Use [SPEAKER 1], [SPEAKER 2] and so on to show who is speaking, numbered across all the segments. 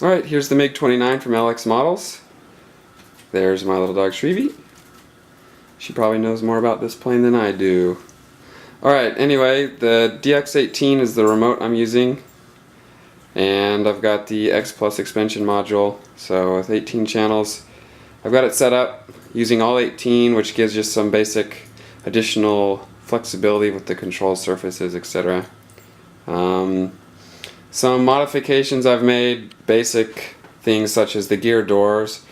[SPEAKER 1] Alright, here's the MiG-29 from LX Models. There's my little dog Shrevey. She probably knows more about this plane than I do. Alright, anyway, the DX18 is the remote I'm using. And I've got the X Plus expansion module, so with 18 channels. I've got it set up using all 18, which gives just some basic additional flexibility with the control surfaces, etc. Some modifications I've made, basic things such as the gear doors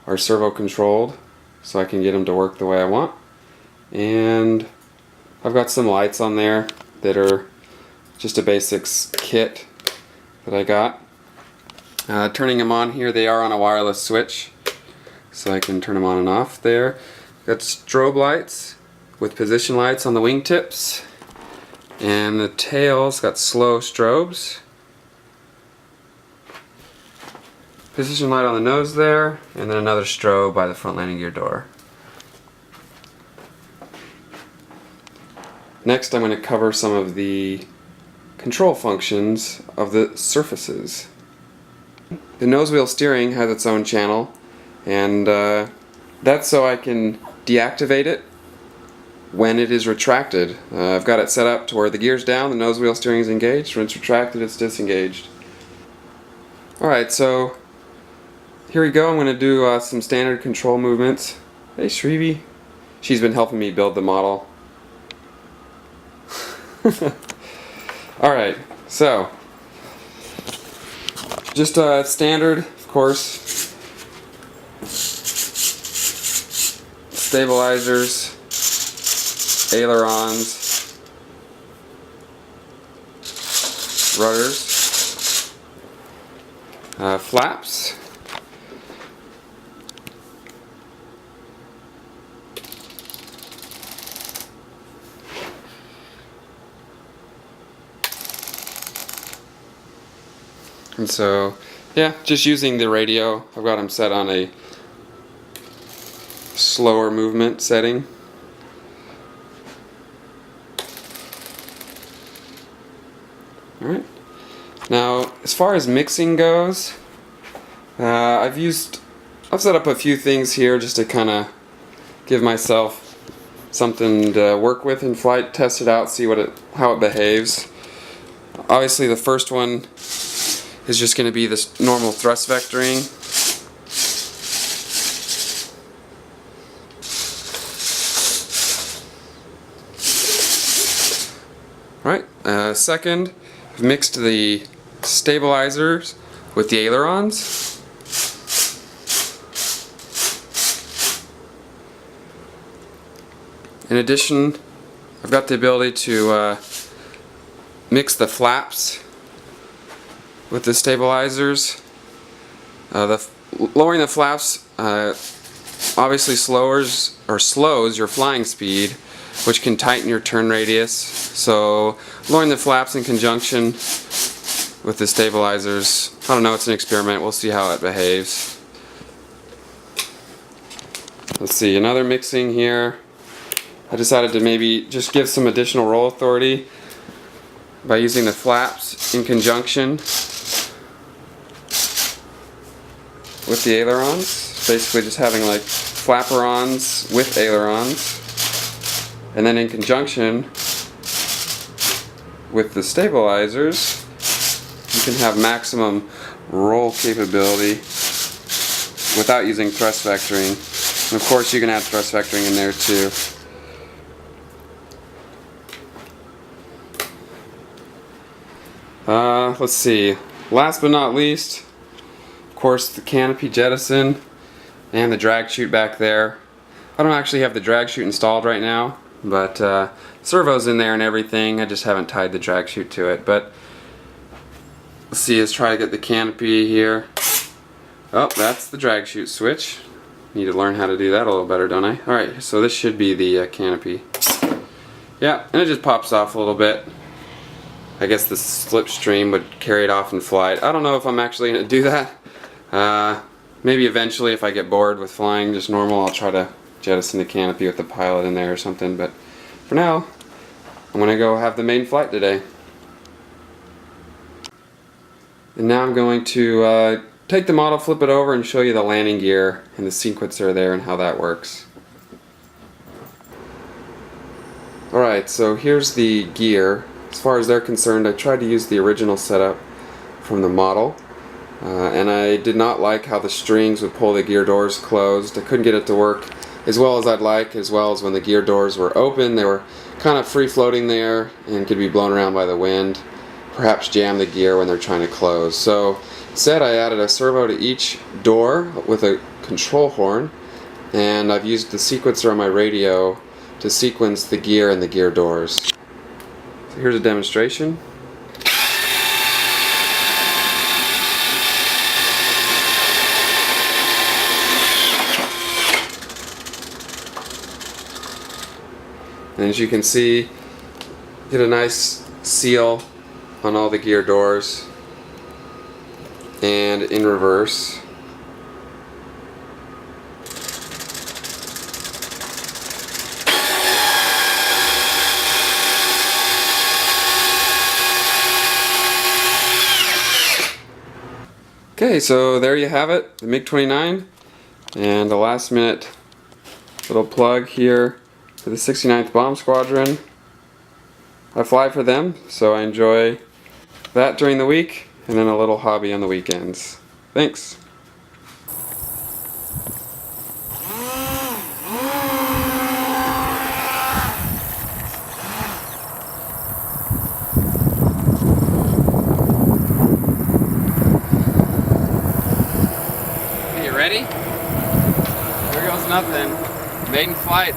[SPEAKER 1] are servo controlled, so I can get them to work the way I want. And I've got some lights on there that are just a basics kit that I got. Turning them on here, they are on a wireless switch, so I can turn them on and off there. Got strobe lights with position lights on the wingtips, and the tail's got slow strobes. Position light on the nose there, and then another strobe by the front landing gear door. Next, I'm going to cover some of the control functions of the surfaces. The nose wheel steering has its own channel, and that's so I can deactivate it when it is retracted. I've got it set up to where the gear's down, the nose wheel steering is engaged. When it's retracted, it's disengaged. Alright, so here we go. I'm going to do some standard control movements. Hey Shrevey. She's been helping me build the model. Alright, so just standard, of course, stabilizers, ailerons, rudders, flaps, and so yeah, just using the radio. I've got them set on a slower movement setting. Alright, now as far as mixing goes, I've set up a few things here just to kind of give myself something to work with in flight, test it out, see how it behaves. Obviously the first one is just going to be this normal thrust vectoring. Alright, second, I've mixed the stabilizers with the ailerons. In addition, I've got the ability to mix the flaps with the stabilizers. Lowering the flaps obviously slows your flying speed, which can tighten your turn radius. So lowering the flaps in conjunction with the stabilizers, I don't know, it's an experiment, we'll see how it behaves. Let's see, another mixing here. I decided to maybe just give some additional roll authority by using the flaps in conjunction with the ailerons. Basically just having like flapperons with ailerons, and then in conjunction with the stabilizers you can have maximum roll capability without using thrust vectoring. And of course you can add thrust vectoring in there too. Let's see, last but not least, of course, the canopy jettison and the drag chute back there. I don't actually have the drag chute installed right now, but servo's in there and everything. I just haven't tied the drag chute to it. But let's see, let's try to get the canopy here. Oh, that's the drag chute switch. Need to learn how to do that a little better, don't I? Alright, so this should be the canopy. Yeah, and it just pops off a little bit. I guess the slipstream would carry it off in flight. I don't know if I'm actually going to do that. Maybe eventually if I get bored with flying just normal, I'll try to jettison the canopy with the pilot in there or something. But for now, I'm going to go have the main flight today. And now I'm going to take the model, flip it over, and show you the landing gear and the sequencer there and how that works. Alright, so here's the gear. As far as they're concerned, I tried to use the original setup from the model. And I did not like how the strings would pull the gear doors closed. I couldn't get it to work as well as I'd like, as well as when the gear doors were open. They were kind of free floating there and could be blown around by the wind, perhaps jam the gear when they're trying to close. So instead I added a servo to each door with a control horn, and I've used the sequencer on my radio to sequence the gear and the gear doors. So here's a demonstration. And as you can see, get a nice seal on all the gear doors and in reverse. Okay, so there you have it, the MiG-29, and the last minute little plug here for the 69th Bomb Squadron. I fly for them, so I enjoy that during the week, and then a little hobby on the weekends. Thanks. Hey, you ready? Here goes nothing. Maiden flight.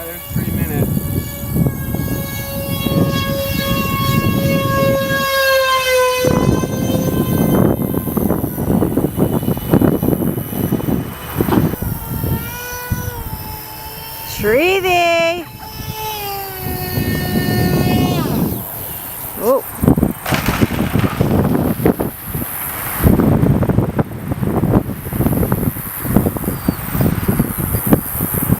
[SPEAKER 1] There's 3 minutes.
[SPEAKER 2] Treaty!